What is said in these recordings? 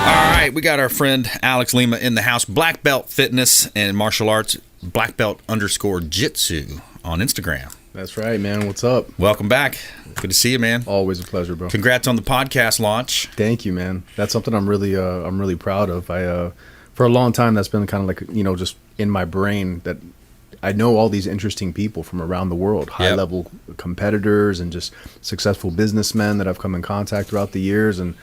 All right, we got our friend Alex Lima in the house. Black Belt Fitness and Martial Arts, BlackBelt_Jitsu on Instagram. That's right, man. What's up? Welcome back. Good to see you, man. Always a pleasure, bro. Congrats on the podcast launch. Thank you, man. That's something I'm really proud of. For a long time, that's been kind of like, just in my brain that I know all these interesting people from around the world, high-level competitors and just successful businessmen that I've come in contact throughout the years, and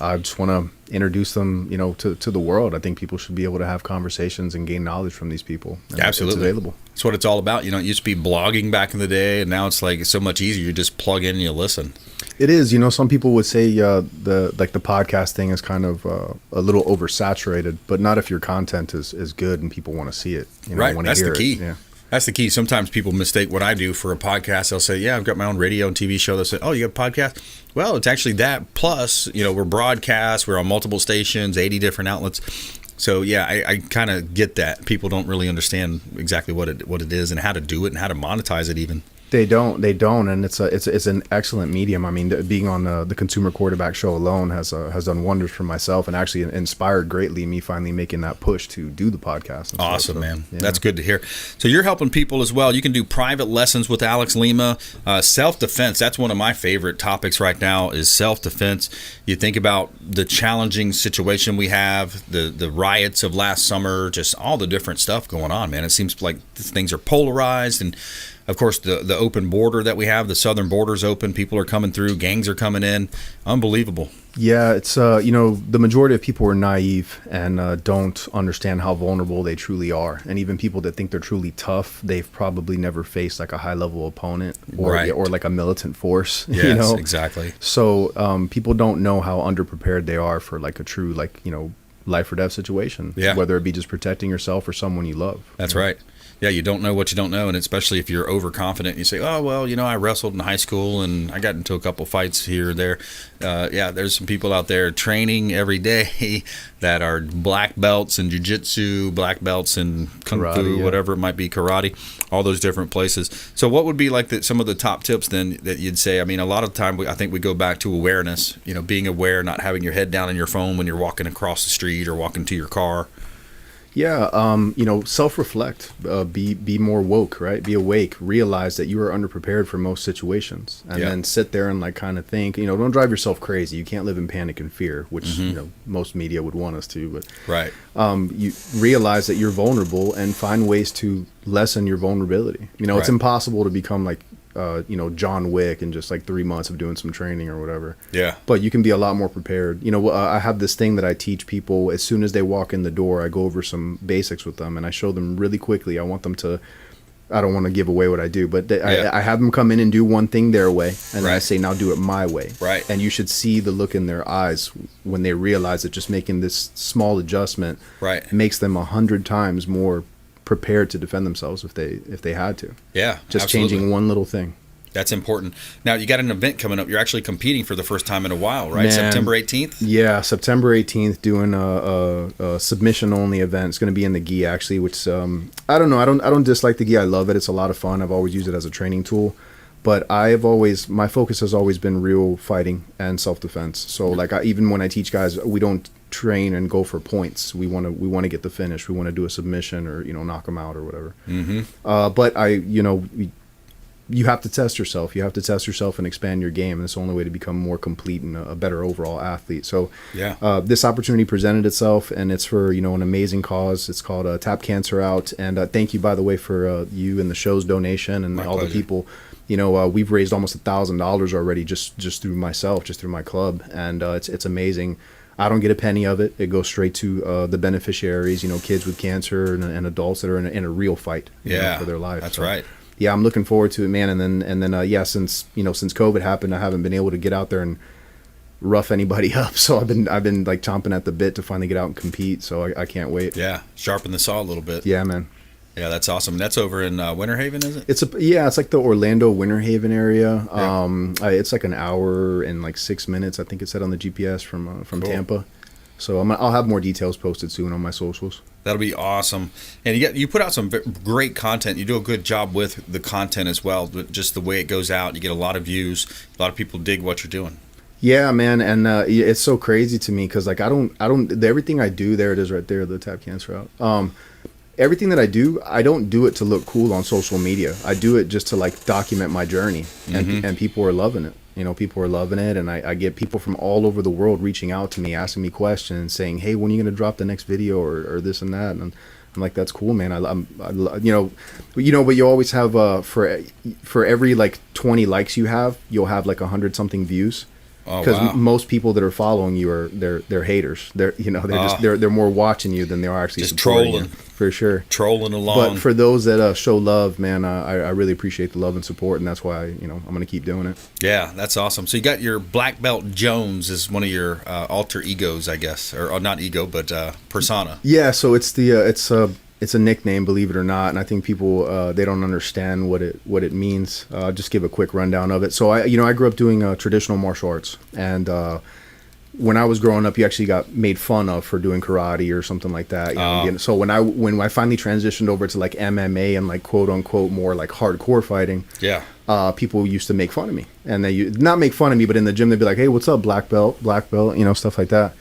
I just want to introduce them, to the world. I think people should be able to have conversations and gain knowledge from these people. And absolutely. It's available. That's what it's all about. It used to be blogging back in the day, and now it's like it's so much easier. You just plug in and you listen. It is. Some people would say the podcast thing is kind of a little oversaturated, but not if your content is good and people want to see it. Right. That's the key. Yeah. That's the key. Sometimes people mistake what I do for a podcast. They'll say, yeah, I've got my own radio and TV show. They'll say, oh, you have a podcast? Well, it's actually that. Plus, we're broadcast. We're on multiple stations, 80 different outlets. So, yeah, I kind of get that. People don't really understand exactly what it is and how to do it and how to monetize it even. They don't, and it's an excellent medium. I mean, being on the Consumer Quarterback show alone has done wonders for myself, and actually inspired greatly me finally making that push to do the podcast. Awesome, man. Yeah. That's good to hear. So you're helping people as well. You can do private lessons with Alex Lima. Self-defense, that's one of my favorite topics right now is self-defense. You think about the challenging situation we have, the riots of last summer, just all the different stuff going on, man. It seems like things are polarized, and of course, the open border that we have, the southern border's open. People are coming through. Gangs are coming in. Unbelievable. Yeah, it's, the majority of people are naive and don't understand how vulnerable they truly are. And even people that think they're truly tough, they've probably never faced like a high-level opponent or like a militant force. Yes, exactly. So people don't know how underprepared they are for like a true, life or death situation. Yeah. Whether it be just protecting yourself or someone you love. That's right. Yeah, you don't know what you don't know, and especially if you're overconfident. You say, oh, well, I wrestled in high school, and I got into a couple fights here or there. There's some people out there training every day that are black belts in jiu-jitsu, black belts in kung fu, whatever it might be, karate, all those different places. So what would be like some of the top tips then that you'd say? I mean, a lot of the time I think we go back to awareness, being aware, not having your head down in your phone when you're walking across the street or walking to your car. Yeah, self-reflect, be more woke, right? Be awake, realize that you are underprepared for most situations, and then sit there and kind of think, don't drive yourself crazy. You can't live in panic and fear, which, most media would want us to, but right. You realize that you're vulnerable and find ways to lessen your vulnerability. It's impossible to become John Wick in just 3 months of doing some training or whatever. Yeah. But you can be a lot more prepared. I have this thing that I teach people as soon as they walk in the door. I go over some basics with them and I show them really quickly. I want them to, I don't want to give away what I do, but I have them come in and do one thing their way. And then I say, now do it my way. Right. And you should see the look in their eyes when they realize that just making this small adjustment makes them 100 times more prepared to defend themselves if they had to. Yeah, just absolutely. Changing one little thing. That's important. Now, you got an event coming up. You're actually competing for the first time in a while, right? Man, September 18th? Yeah, September 18th, doing a submission-only event. It's going to be in the gi, actually, which, I don't know. I don't dislike the gi. I love it. It's a lot of fun. I've always used it as a training tool. But my focus has always been real fighting and self-defense. So, even when I teach guys, we don't train and go for points. We want to get the finish. We want to do a submission or, knock them out or whatever. Mm-hmm. But you have to test yourself. You have to test yourself and expand your game. And it's the only way to become more complete and a better overall athlete. So this opportunity presented itself, and it's for, an amazing cause. It's called Tap Cancer Out. And thank you, by the way, for you and the show's donation and all the people. We've raised almost $1,000 already just through myself, just through my club. And it's amazing. I don't get a penny of it. It goes straight to the beneficiaries, kids with cancer and adults that are in a real fight for their life. That's right. Yeah, I'm looking forward to it, man. And then since COVID happened, I haven't been able to get out there and rough anybody up. So I've been chomping at the bit to finally get out and compete. So I can't wait. Yeah, sharpen the saw a little bit. Yeah, man. Yeah, that's awesome. That's over in Winter Haven, is it? It's like the Orlando Winter Haven area. Yeah. It's like an hour and 6 minutes. I think it said on the GPS from cool. Tampa. So I'll have more details posted soon on my socials. That'll be awesome. And you put out some great content. You do a good job with the content as well. Just the way it goes out, you get a lot of views. A lot of people dig what you're doing. Yeah, man, and it's so crazy to me because like I don't everything I do, there it is right there, the tap cancer out. Everything that I don't do it to look cool on social media. I do it just to like document my journey, and people are loving it. You know, people are loving it, and I get people from all over the world reaching out to me, asking me questions, saying, "Hey, when are you gonna drop the next video or this and that?" And I'm like, "That's cool, man. But you always have for every like 20 likes you have, you'll have like 100 something views." Because most people that are following you are they're haters. They're more watching you than they are actually just supporting trolling. You, for sure. Trolling along. But for those that show love, man, I really appreciate the love and support, and that's why I'm gonna keep doing it. Yeah, that's awesome. So you got your Black Belt Jones is one of your alter egos, I guess, or not ego, but persona. Yeah, so it's it's a nickname, believe it or not, and I think people they don't understand what it means. I'll just give a quick rundown of it. So I grew up doing traditional martial arts, and when I was growing up, you actually got made fun of for doing karate or something like that. So when I finally transitioned over to like MMA and like quote unquote more like hardcore fighting, people used to make fun of me, and they not make fun of me, but in the gym they'd be like, "Hey, what's up, black belt," stuff like that.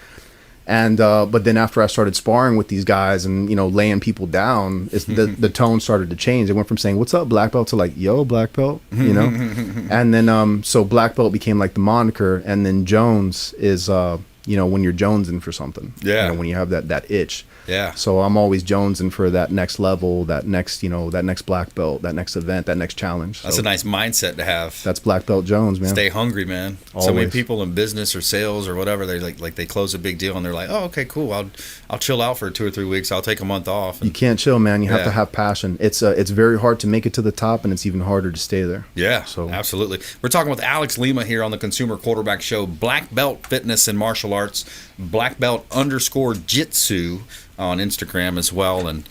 And but then after I started sparring with these guys and laying people down, the tone started to change. It went from saying "What's up, black belt" to like "Yo, black belt," And then so black belt became like the moniker, and then Jones is when you're jonesing for something. Yeah. When you have that itch. Yeah. So I'm always jonesing for that next level, that next black belt, that next event, that next challenge. That's a nice mindset to have. That's Black Belt Jones, man. Stay hungry, man. Always. So many people in business or sales or whatever, they like they close a big deal and they're like, "Oh, okay, cool. I'll chill out for 2 or 3 weeks. I'll take a month off." And you can't chill, man. You have to have passion. It's very hard to make it to the top, and it's even harder to stay there. Yeah, so absolutely. We're talking with Alex Lima here on the Consumer Quarterback Show. Black Belt Fitness and Martial Arts, Black Belt _Jitsu on Instagram as well, and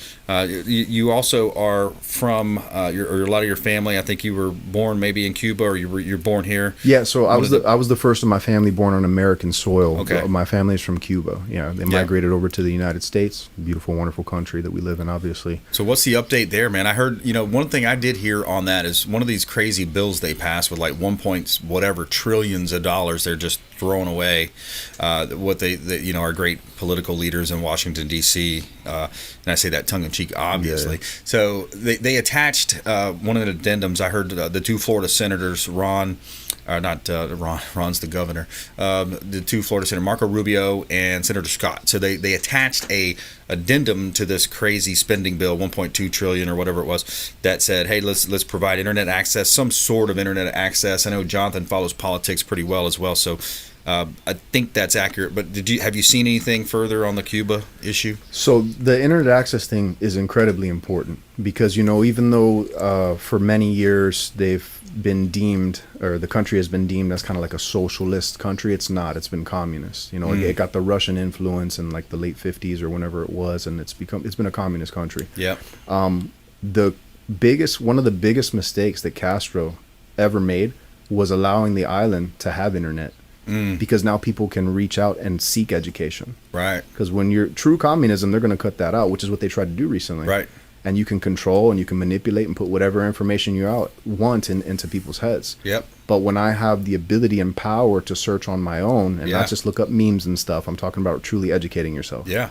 you also are from a lot of your family. I think you were born maybe in Cuba, or you're born here. Yeah, so I was the first of my family born on American soil. Okay. My family is from Cuba. Yeah, they migrated over to the United States. Beautiful, wonderful country that we live in, obviously. So what's the update there, man? I heard one thing I did hear on that is one of these crazy bills they passed with like 1 point whatever trillions of dollars they're just throwing away. What they our great political leaders in Washington D.C. And I say that tongue in cheek, obviously. Yeah. So they attached one of the addendums. I heard the 2 Florida senators, Ron's the governor. The 2 Florida senators, Marco Rubio and Senator Scott. So they attached a addendum to this crazy spending bill, 1.2 trillion or whatever it was, that said, hey, let's provide internet access, some sort of internet access. I know Jonathan follows politics pretty well as well, so I think that's accurate. But have you seen anything further on the Cuba issue? So the internet access thing is incredibly important because even though for many years they've been deemed, or the country has been deemed as kind of like a socialist country, it's not. It's been communist. It got the Russian influence in like the late 50s or whenever it was, and it's been a communist country. Yeah. One of the biggest mistakes that Castro ever made was allowing the island to have internet. Because now people can reach out and seek education. Right. Because when you're true communism, they're going to cut that out, which is what they tried to do recently. Right. And you can control and you can manipulate and put whatever information you want into people's heads. Yep. But when I have the ability and power to search on my own and not just look up memes and stuff, I'm talking about truly educating yourself. Yeah.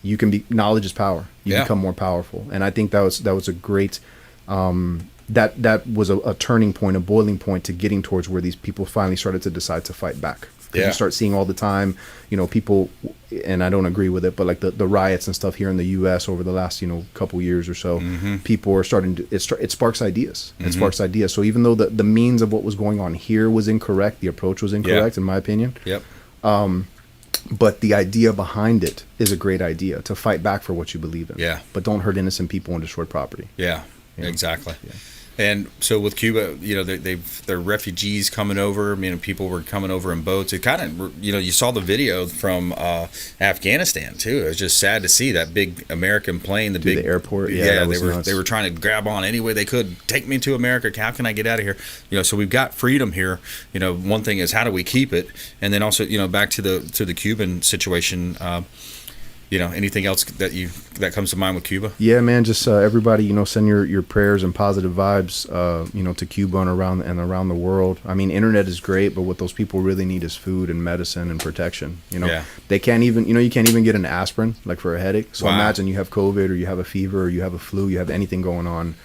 You can be, knowledge is power. You become more powerful. And I think that was a great, that was a turning point, a boiling point to getting towards where these people finally started to decide to fight back. You start seeing all the time, people, and I don't agree with it, but like the riots and stuff here in the U.S. over the last, couple years or so, people are starting to, it sparks ideas. It sparks ideas. So even though the means of what was going on here was incorrect, the approach was incorrect, in my opinion. Yep. But the idea behind it is a great idea, to fight back for what you believe in. Yeah. But don't hurt innocent people and destroy property. Yeah, exactly. Yeah. And so with Cuba, they're refugees coming over. People were coming over in boats. It kind of, you saw the video from Afghanistan too. It was just sad to see that big American plane, the airport. Yeah, they were trying to grab on any way they could. Take me to America. How can I get out of here? So we've got freedom here. One thing is, how do we keep it? And then also, back to the Cuban situation. anything else that comes to mind with Cuba? Yeah, man, just everybody, send your prayers and positive vibes, to Cuba and around the world. I mean, internet is great, but what those people really need is food and medicine and protection. They can't even, you can't even get an aspirin like for a headache. So imagine you have COVID or you have a fever or you have a flu, you have anything going on.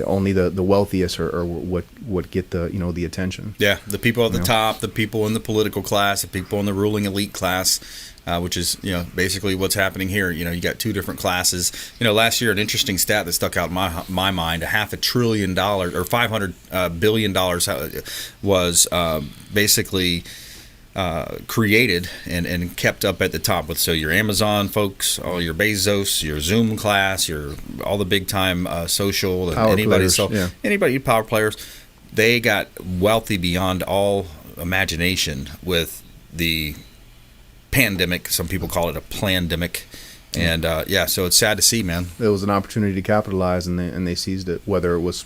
Only the wealthiest are what get the attention. Yeah, the people at the top, the people in the political class, the people in the ruling elite class. Which is, basically what's happening here. You got two different classes. Last year, an interesting stat that stuck out in my mind, $500 billion or $500 billion was basically created and kept up at the top with, so your Amazon folks, all your Bezos, your Zoom class, all the big time social, and anybody power players, they got wealthy beyond all imagination with the pandemic. Some people call it a plandemic. And so it's sad to see, man. It was an opportunity to capitalize, and they seized it. Whether it was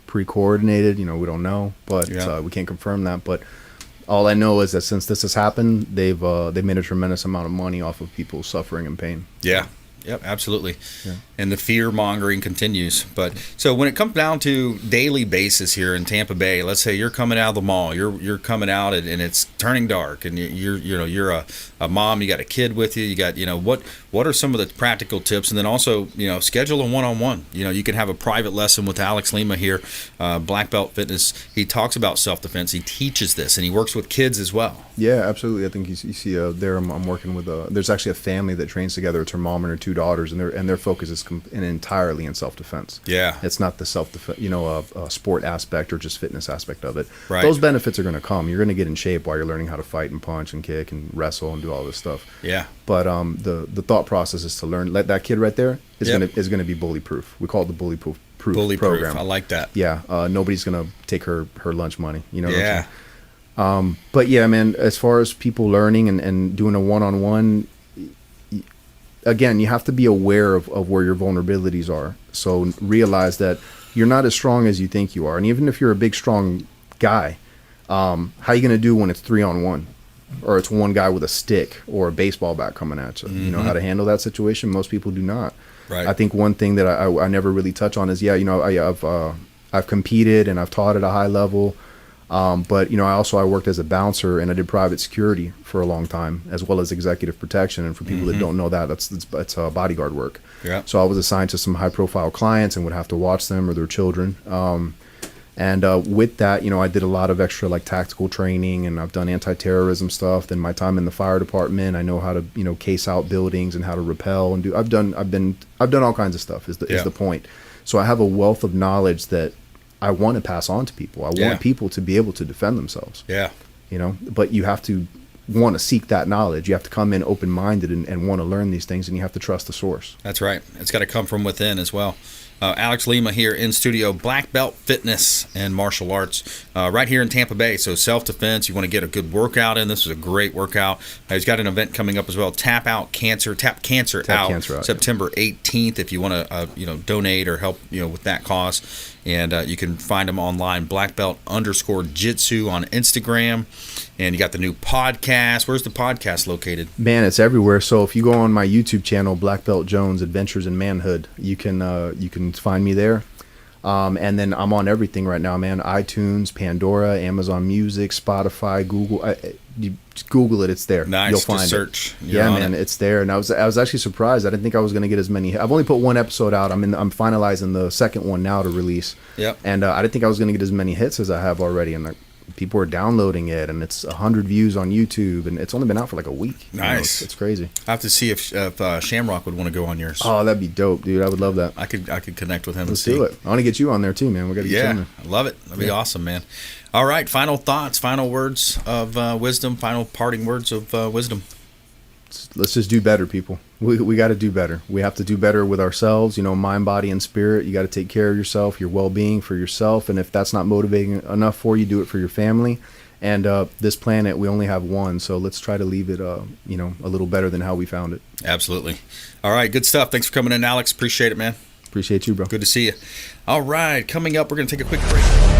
pre-coordinated, we don't know, but we can't confirm that. But all I know is that since this has happened, they've made a tremendous amount of money off of people's suffering and pain. Yeah. Yep, absolutely. Yeah. And the fear mongering continues. But so when it comes down to daily basis here in Tampa Bay, let's say you're coming out of the mall, you're coming out and it's turning dark, and you're a mom, you got a kid with you, you got what are some of the practical tips, and then also schedule a one-on-one. You can have a private lesson with Alex Lima here, Black Belt Fitness. He talks about self-defense. He teaches this, and he works with kids as well. Yeah, absolutely. I think you see there I'm working with there's actually a family that trains together. It's her mom and her two daughters, and their focus is entirely in self-defense. Yeah, it's not the self-defense, sport aspect or just fitness aspect of it. Right. Those benefits are going to come. You're going to get in shape while you're learning how to fight and punch and kick and wrestle and do all this stuff. Yeah. But the thought process is to learn. Let that kid right there is going to be bully proof. We call it the bully proof program. I like that. Yeah. Nobody's going to take her lunch money. Yeah. But yeah, man, as far as people learning and doing a one-on-one, again, you have to be aware of where your vulnerabilities are. So realize that you're not as strong as you think you are. And even if you're a big, strong guy, how are you going to do when it's 3-on-1? Or it's one guy with a stick or a baseball bat coming at you? You know how to handle that situation? Most people do not. Right. I think one thing that I never really touch on is, I've competed and I've taught at a high level. But I worked as a bouncer, and I did private security for a long time, as well as executive protection. And for people that don't know that, it's bodyguard work. Yeah. So I was assigned to some high profile clients and would have to watch them or their children. With that, I did a lot of extra tactical training, and I've done anti-terrorism stuff. Then my time in the fire department, I know how to case out buildings and how to rappel and do. I've done all kinds of stuff. Is the point. So I have a wealth of knowledge that I want to pass on to people. I want people to be able to defend themselves. Yeah. But you have to want to seek that knowledge. You have to come in open-minded and want to learn these things, and you have to trust the source. That's right. It's got to come from within as well. Alex Lima here in studio, Black Belt Fitness and Martial Arts, right here in Tampa Bay. So self-defense, you want to get a good workout in. This is a great workout. He's got an event coming up as well, Tap Cancer Out, September 18th, if you want to donate or help with that cause. And you can find him online, BlackBelt_Jitsu on Instagram. And you got the new podcast. Where's the podcast located? Man, it's everywhere. So if you go on my YouTube channel, Black Belt Jones Adventures in Manhood, you can find me there. And then I'm on everything right now, man. iTunes, Pandora, Amazon Music, Spotify, Google. You just Google it, it's there. Nice. You'll find search. it. Yeah, man, it's there. And I was actually surprised. I didn't think I was going to get as many. I've only put one episode out. I'm finalizing the second one now to release. Yep. And I didn't think I was going to get as many hits as I have already. And people are downloading it, and it's 100 views on YouTube, and it's only been out for a week. Nice. It's crazy. I have to see if Shamrock would want to go on yours. Oh, that'd be dope, dude. I would love that. I could connect with him. Let's do it. I want to get you on there too, man. We got to get you on there. I love it. That'd be awesome, man. All right, final thoughts, final words of wisdom, final parting words of wisdom. Let's just do better, people. We got to do better. We have to do better with ourselves, mind, body, and spirit. You got to take care of yourself, your well-being for yourself. And if that's not motivating enough for you, do it for your family. And this planet, we only have one. So let's try to leave it, a little better than how we found it. Absolutely. All right. Good stuff. Thanks for coming in, Alex. Appreciate it, man. Appreciate you, bro. Good to see you. All right. Coming up, we're going to take a quick break.